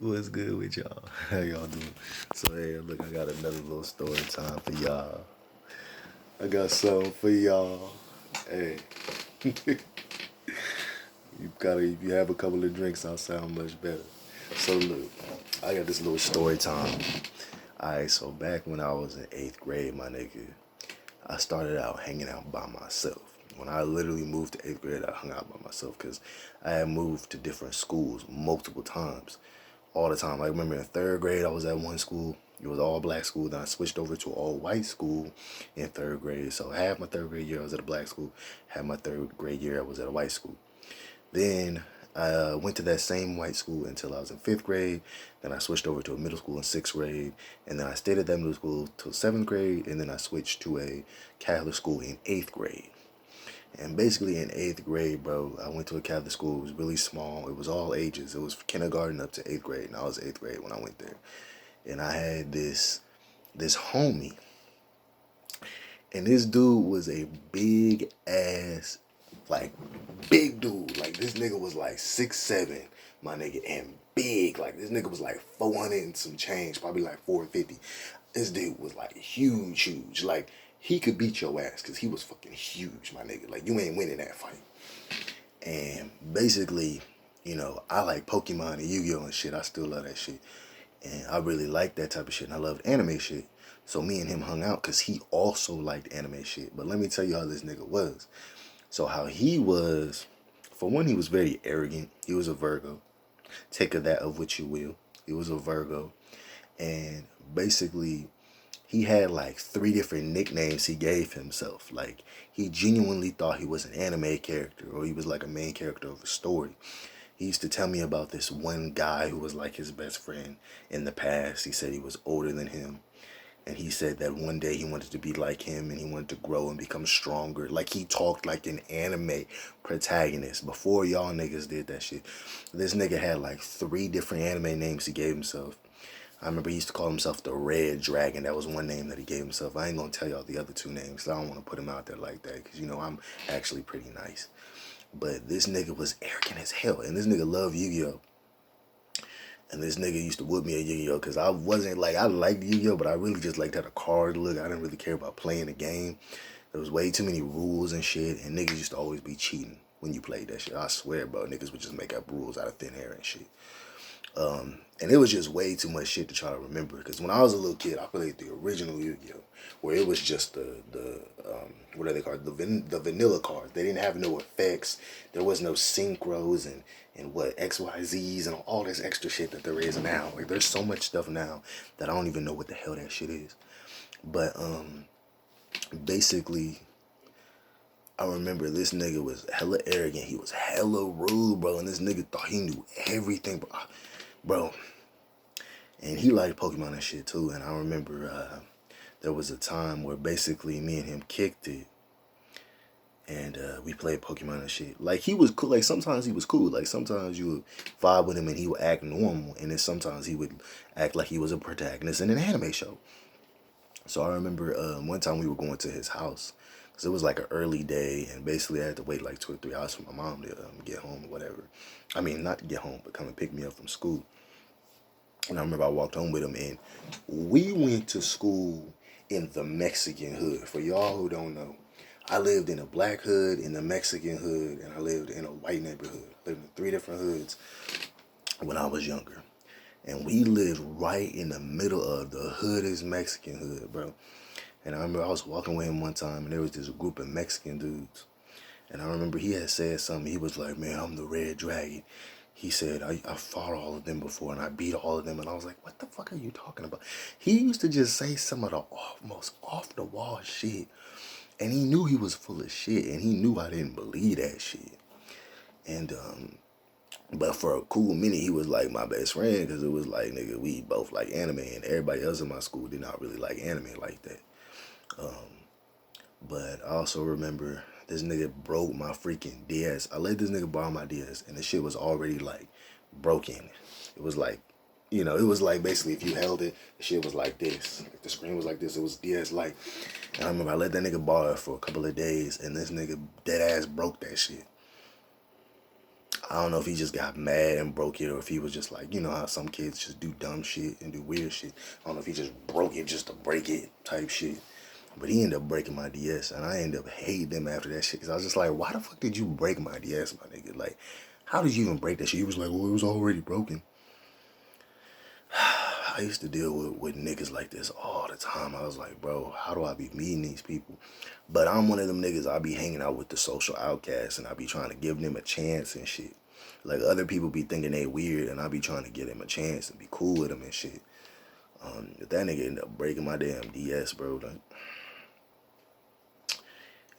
What's good with y'all? How y'all doing? So hey, look, I got another little story time for y'all. I got something for y'all. Hey, if you have a couple of drinks, I'll sound much better. So look, I got this little story time. Alright, so back when I was in eighth grade, my nigga, I started out hanging out by myself. When I literally moved to eighth grade, I hung out by myself because I had moved to different schools multiple times, all the time. Like, remember in third grade, I was at one school. It was all black school. Then I switched over to all white school in third grade. So half my third grade year I was at a black school. Half my third grade year I was at a white school. Then I went to that same white school until I was in fifth grade. Then I switched over to a middle school in sixth grade. And then I stayed at that middle school till seventh grade. And then I switched to a Catholic school in eighth grade. And basically in eighth grade, bro, I went to a Catholic school. It was really small. It was all ages. It was kindergarten up to eighth grade. And I was eighth grade when I went there. And I had this homie. And this dude was a big ass, like, big dude. Like, this nigga was like 6'7", my nigga, and big. Like, this nigga was like 400 and some change, probably like 450. This dude was like huge, huge. Like, he could beat your ass because he was fucking huge, my nigga. Like, you ain't winning that fight. And basically, I like Pokemon and Yu-Gi-Oh! And shit. I still love that shit. And I really liked that type of shit. And I loved anime shit. So me and him hung out because he also liked anime shit. But let me tell you how this nigga was. So how he was, for one, he was very arrogant. He was a Virgo. Take of that of which you will. He was a Virgo. And basically, he had like 3 different nicknames he gave himself. Like, he genuinely thought he was an anime character or he was like a main character of a story. He used to tell me about this one guy who was like his best friend in the past. He said he was older than him. And he said that one day he wanted to be like him and he wanted to grow and become stronger. Like, he talked like an anime protagonist before y'all niggas did that shit. This nigga had like 3 different anime names he gave himself. I remember he used to call himself the Red Dragon. That was one name that he gave himself. I ain't gonna tell y'all the other 2 names. I don't want to put him out there like that because, I'm actually pretty nice. But this nigga was arrogant as hell. And this nigga loved Yu-Gi-Oh! And this nigga used to whoop me at Yu-Gi-Oh! Because I wasn't like, I liked Yu-Gi-Oh! But I really just liked how the card looked. I didn't really care about playing the game. There was way too many rules and shit. And niggas used to always be cheating when you played that shit. I swear, bro. Niggas would just make up rules out of thin air and shit. And it was just way too much shit to try to remember. Because when I was a little kid, I played the original Yu-Gi-Oh! Where it was just what are they called? The vanilla cards. They didn't have no effects. There was no synchros and what XYZs and all this extra shit that there is now. Like, there's so much stuff now that I don't even know what the hell that shit is. But basically, I remember this nigga was hella arrogant. He was hella rude, bro. And this nigga thought he knew everything, bro. And he liked Pokemon and shit too. And I remember there was a time where basically me and him kicked it. And we played Pokemon and shit. Like, he was cool. Like, sometimes he was cool. Like, sometimes you would vibe with him and he would act normal. And then sometimes he would act like he was a protagonist in an anime show. So I remember one time we were going to his house. Because it was like an early day. And basically I had to wait like 2 or 3 hours for my mom to get home or whatever. I mean, not to get home, but come and pick me up from school. And I remember I walked home with him, and we went to school in the Mexican hood. For y'all who don't know, I lived in a black hood, in the Mexican hood, and I lived in a white neighborhood. I lived in 3 different hoods when I was younger. And we lived right in the middle of the hoodest Mexican hood, bro. And I remember I was walking with him one time, and there was this group of Mexican dudes. And I remember he had said something. He was like, man, I'm the Red Dragon. He said, I fought all of them before and I beat all of them. And I was like, what the fuck are you talking about? He used to just say some of the most off the wall shit. And he knew he was full of shit. And he knew I didn't believe that shit. And, but for a cool minute, he was like my best friend. Because it was like, nigga, we both like anime. And everybody else in my school did not really like anime like that. But I also remember this nigga broke my freaking DS. I let this nigga borrow my DS, and the shit was already like broken. It was like, it was like basically if you held it, the shit was like this. If the screen was like this, it was DS like. And I remember I let that nigga borrow it for a couple of days, and this nigga dead ass broke that shit. I don't know if he just got mad and broke it, or if he was just like, you know how some kids just do dumb shit and do weird shit. I don't know if he just broke it just to break it type shit. But he ended up breaking my DS, and I ended up hating him after that shit. Because I was just like, why the fuck did you break my DS, my nigga? Like, how did you even break that shit? He was like, well, it was already broken. I used to deal with niggas like this all the time. I was like, bro, how do I be meeting these people? But I'm one of them niggas, I be hanging out with the social outcasts, and I be trying to give them a chance and shit. Like, other people be thinking they weird, and I be trying to give them a chance and be cool with them and shit. That nigga ended up breaking my damn DS, bro. Like,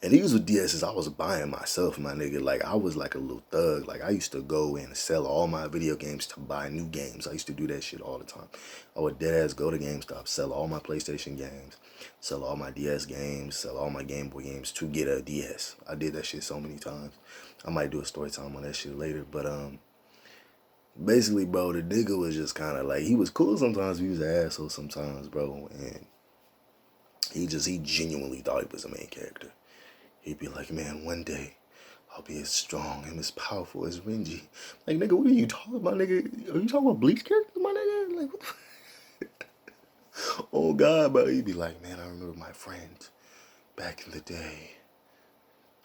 and these were DSs I was buying myself, my nigga. Like, I was like a little thug. Like, I used to go and sell all my video games to buy new games. I used to do that shit all the time. I would deadass go to GameStop, sell all my PlayStation games, sell all my DS games, sell all my Game Boy games to get a DS. I did that shit so many times. I might do a story time on that shit later. But, basically, bro, the nigga was just kind of like, he was cool sometimes, he was an asshole sometimes, bro. And he genuinely thought he was the main character. He'd be like, man, one day I'll be as strong and as powerful as Renji. Like, nigga, what are you talking about, nigga? Are you talking about Bleach characters, my nigga? Like, what the Oh, God, bro. He'd be like, man, I remember my friend back in the day.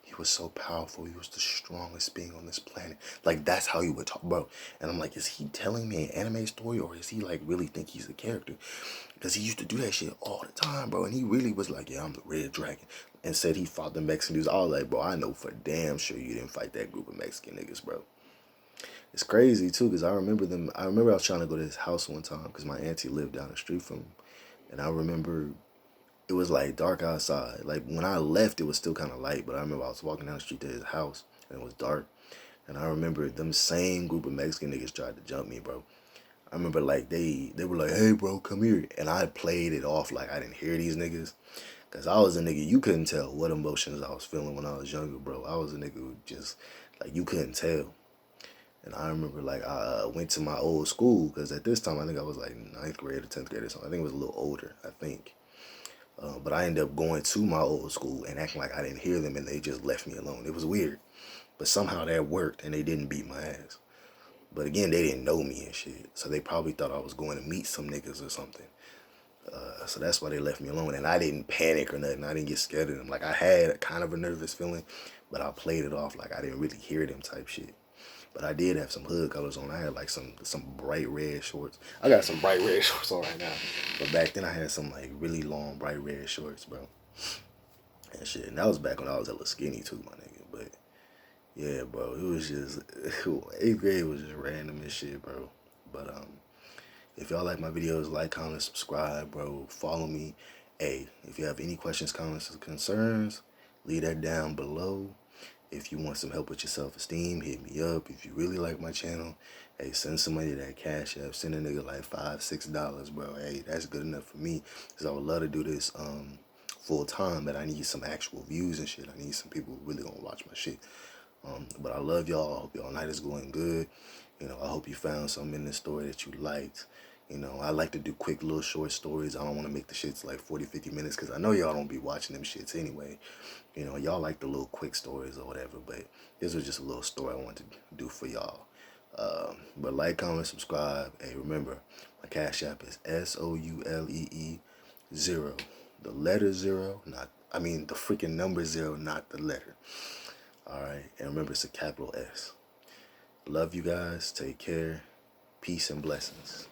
He was so powerful. He was the strongest being on this planet. Like, that's how he would talk, bro. And I'm like, is he telling me an anime story, or is he, like, really think he's a character? Because he used to do that shit all the time, bro. And he really was like, yeah, I'm the Red Dragon. And said he fought the Mexican dudes. I was like, bro, I know for damn sure you didn't fight that group of Mexican niggas, bro. It's crazy, too, because I remember I was trying to go to his house one time because my auntie lived down the street from him. And I remember it was like dark outside. Like, when I left, it was still kind of light, but I remember I was walking down the street to his house and it was dark. And I remember them same group of Mexican niggas tried to jump me, bro. I remember, like, they were like, hey, bro, come here. And I played it off like I didn't hear these niggas. Because I was a nigga, you couldn't tell what emotions I was feeling when I was younger, bro. I was a nigga who just, like, you couldn't tell. And I remember, like, I went to my old school, because at this time, I think I was, like, 9th grade or 10th grade or something. I think it was a little older, I think. But I ended up going to my old school and acting like I didn't hear them, and they just left me alone. It was weird. But somehow that worked, and they didn't beat my ass. But again, they didn't know me and shit. So they probably thought I was going to meet some niggas or something. So that's why they left me alone. And I didn't panic or nothing. I didn't get scared of them. Like, I had kind of a nervous feeling, but I played it off like I didn't really hear them type shit. But I did have some hood colors on. I had like some bright red shorts. I got some bright red shorts on right now. But back then I had some like really long bright red shorts, bro. And shit. And that was back when I was a little skinny too, my nigga. But yeah, bro, it was just 8th grade was just random as shit, bro. But if y'all like my videos, like, comment, subscribe, bro. Follow me. Hey, if you have any questions, comments, or concerns, leave that down below. If you want some help with your self-esteem, hit me up. If you really like my channel, hey, send somebody that Cash App. Send a nigga like $5, $6, bro. Hey, that's good enough for me. Because I would love to do this full time, but I need some actual views and shit. I need some people who really gonna watch my shit. But I love y'all. I hope y'all night is going good. You know, I hope you found something in this story that you liked. You know, I like to do quick little short stories. I don't want to make the shits like 40, 50 minutes because I know y'all don't be watching them shits anyway. You know, y'all like the little quick stories or whatever, but this was just a little story I wanted to do for y'all. But like, comment, subscribe. Hey, remember, my Cash App is SOULEE0. The letter 0, the freaking number 0, not the letter. Alright, and remember, it's a capital S. Love you guys. Take care. Peace and blessings.